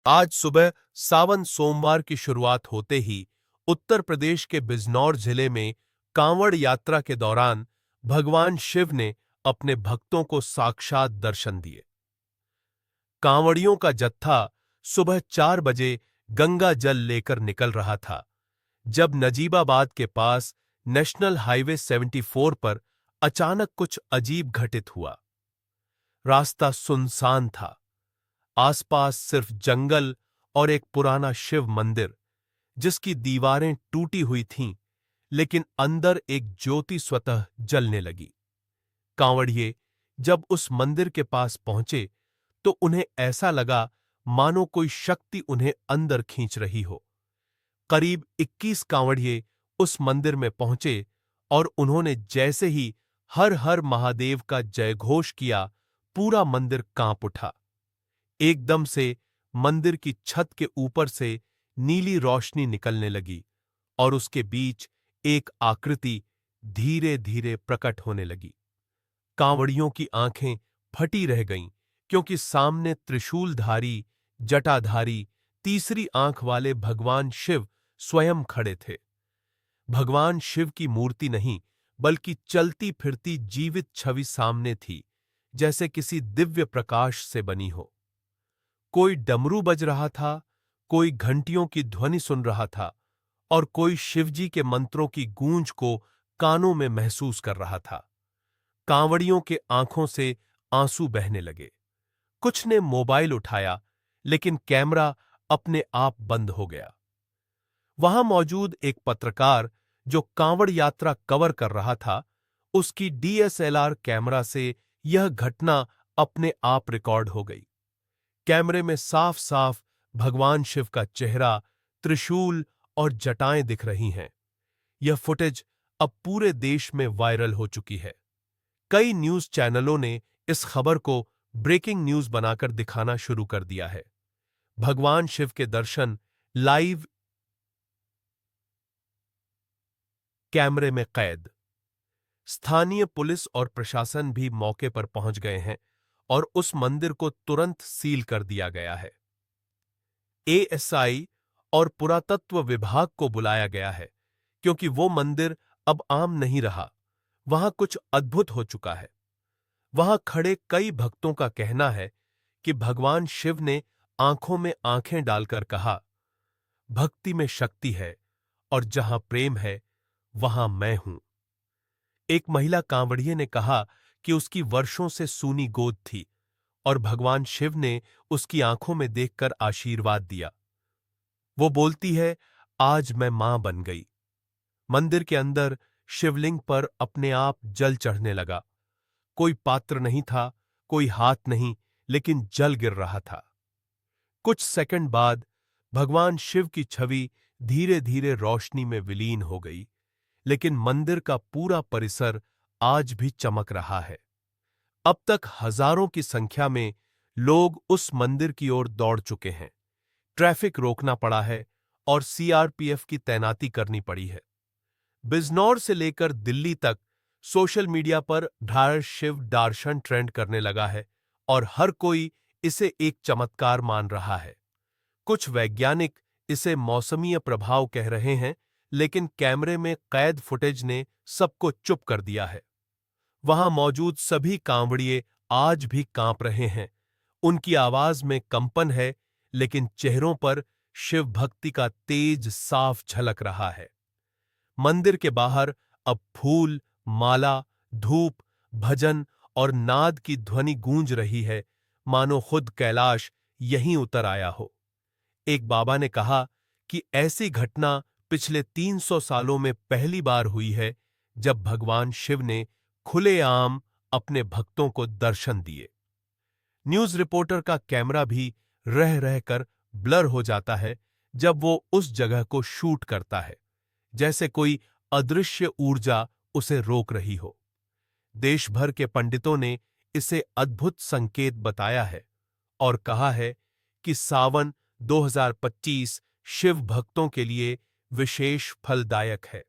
आज सुबह सावन सोमवार की शुरुआत होते ही उत्तर प्रदेश के बिजनौर जिले में कांवड़ यात्रा के दौरान भगवान शिव ने अपने भक्तों को साक्षात दर्शन दिए। कांवड़ियों का जत्था सुबह 4 बजे गंगा जल लेकर निकल रहा था, जब नजीबाबाद के पास नेशनल हाईवे 74 पर अचानक कुछ अजीब घटित हुआ। रास्ता सुनसान था। आसपास सिर्फ जंगल और एक पुराना शिव मंदिर, जिसकी दीवारें टूटी हुई थीं, लेकिन अंदर एक ज्योति स्वतः जलने लगी। कांवड़िए जब उस मंदिर के पास पहुंचे तो उन्हें ऐसा लगा मानो कोई शक्ति उन्हें अंदर खींच रही हो। करीब 21 कांवड़िए उस मंदिर में पहुंचे और उन्होंने जैसे ही हर हर महादेव का जयघोष किया, पूरा मंदिर कांप उठा। एकदम से मंदिर की छत के ऊपर से नीली रोशनी निकलने लगी और उसके बीच एक आकृति धीरे धीरे प्रकट होने लगी। कांवड़ियों की आंखें फटी रह गईं, क्योंकि सामने त्रिशूलधारी, जटाधारी, तीसरी आंख वाले भगवान शिव स्वयं खड़े थे। भगवान शिव की मूर्ति नहीं, बल्कि चलती फिरती जीवित छवि सामने थी, जैसे किसी दिव्य प्रकाश से बनी हो। कोई डमरू बज रहा था, कोई घंटियों की ध्वनि सुन रहा था और कोई शिवजी के मंत्रों की गूंज को कानों में महसूस कर रहा था। कांवड़ियों के आंखों से आंसू बहने लगे। कुछ ने मोबाइल उठाया, लेकिन कैमरा अपने आप बंद हो गया। वहां मौजूद एक पत्रकार, जो कांवड़ यात्रा कवर कर रहा था, उसकी डीएसएलआर कैमरा से यह घटना अपने आप रिकॉर्ड हो गई। कैमरे में साफ साफ भगवान शिव का चेहरा, त्रिशूल और जटाएं दिख रही हैं। यह फुटेज अब पूरे देश में वायरल हो चुकी है। कई न्यूज चैनलों ने इस खबर को ब्रेकिंग न्यूज बनाकर दिखाना शुरू कर दिया है। भगवान शिव के दर्शन लाइव कैमरे में कैद। स्थानीय पुलिस और प्रशासन भी मौके पर पहुंच गए हैं और उस मंदिर को तुरंत सील कर दिया गया है। एएसआई और पुरातत्व विभाग को बुलाया गया है, क्योंकि वो मंदिर अब आम नहीं रहा, वहां कुछ अद्भुत हो चुका है। वहां खड़े कई भक्तों का कहना है कि भगवान शिव ने आंखों में आंखें डालकर कहा, भक्ति में शक्ति है और जहां प्रेम है वहां मैं हूं। एक महिला कांवड़िये ने कहा कि उसकी वर्षों से सूनी गोद थी और भगवान शिव ने उसकी आंखों में देखकर आशीर्वाद दिया। वो बोलती है, आज मैं मां बन गई। मंदिर के अंदर शिवलिंग पर अपने आप जल चढ़ने लगा। कोई पात्र नहीं था, कोई हाथ नहीं, लेकिन जल गिर रहा था। कुछ सेकंड बाद भगवान शिव की छवि धीरे धीरे रोशनी में विलीन हो गई, लेकिन मंदिर का पूरा परिसर आज भी चमक रहा है। अब तक हजारों की संख्या में लोग उस मंदिर की ओर दौड़ चुके हैं। ट्रैफिक रोकना पड़ा है और सीआरपीएफ की तैनाती करनी पड़ी है। बिजनौर से लेकर दिल्ली तक सोशल मीडिया पर ढार शिव दर्शन ट्रेंड करने लगा है और हर कोई इसे एक चमत्कार मान रहा है। कुछ वैज्ञानिक इसे मौसमीय प्रभाव कह रहे हैं, लेकिन कैमरे में कैद फुटेज ने सबको चुप कर दिया है। वहां मौजूद सभी कांवड़िए आज भी कांप रहे हैं। उनकी आवाज में कंपन है, लेकिन चेहरों पर शिव भक्ति का तेज साफ झलक रहा है। मंदिर के बाहर अब फूल, माला, धूप, भजन और नाद की ध्वनि गूंज रही है, मानो खुद कैलाश यहीं उतर आया हो। एक बाबा ने कहा कि ऐसी घटना पिछले 300 सालों में पहली बार हुई है, जब भगवान शिव ने खुलेआम अपने भक्तों को दर्शन दिए। न्यूज रिपोर्टर का कैमरा भी रह रहकर ब्लर हो जाता है जब वो उस जगह को शूट करता है, जैसे कोई अदृश्य ऊर्जा उसे रोक रही हो। देश भर के पंडितों ने इसे अद्भुत संकेत बताया है और कहा है कि सावन 2025 शिव भक्तों के लिए विशेष फलदायक है।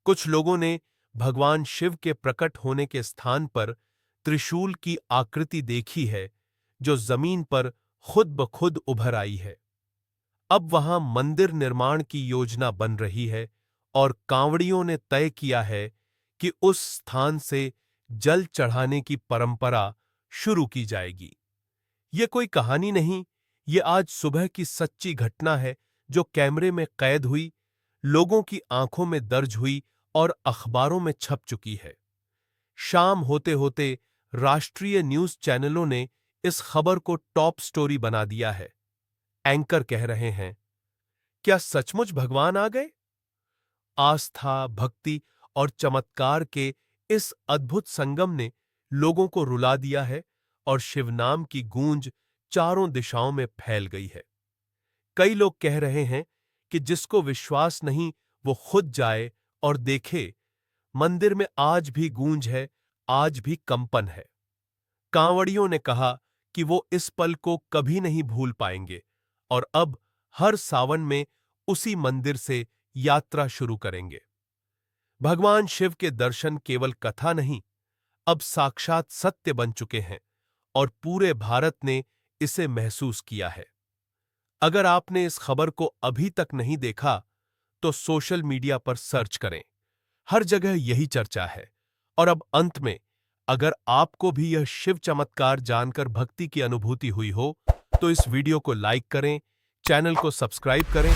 कुछ लोगों ने भगवान शिव के प्रकट होने के स्थान पर त्रिशूल की आकृति देखी है, जो जमीन पर खुद ब खुद उभर आई है। अब वहां मंदिर निर्माण की योजना बन रही है और कांवड़ियों ने तय किया है कि उस स्थान से जल चढ़ाने की परंपरा शुरू की जाएगी। ये कोई कहानी नहीं, ये आज सुबह की सच्ची घटना है जो कैमरे में कैद हुई, लोगों की आंखों में दर्ज हुई और अखबारों में छप चुकी है। शाम होते होते राष्ट्रीय न्यूज चैनलों ने इस खबर को टॉप स्टोरी बना दिया है। एंकर कह रहे हैं, क्या सचमुच भगवान आ गए? आस्था, भक्ति और चमत्कार के इस अद्भुत संगम ने लोगों को रुला दिया है और शिवनाम की गूंज चारों दिशाओं में फैल गई है। कई लोग कह रहे हैं कि जिसको विश्वास नहीं वो खुद जाए और देखे, मंदिर में आज भी गूंज है, आज भी कंपन है। कांवड़ियों ने कहा कि वो इस पल को कभी नहीं भूल पाएंगे और अब हर सावन में उसी मंदिर से यात्रा शुरू करेंगे। भगवान शिव के दर्शन केवल कथा नहीं, अब साक्षात सत्य बन चुके हैं और पूरे भारत ने इसे महसूस किया है। अगर आपने इस खबर को अभी तक नहीं देखा, तो सोशल मीडिया पर सर्च करें। हर जगह यही चर्चा है। और अब अंत में, अगर आपको भी यह शिव चमत्कार जानकर भक्ति की अनुभूति हुई हो, तो इस वीडियो को लाइक करें, चैनल को सब्सक्राइब करें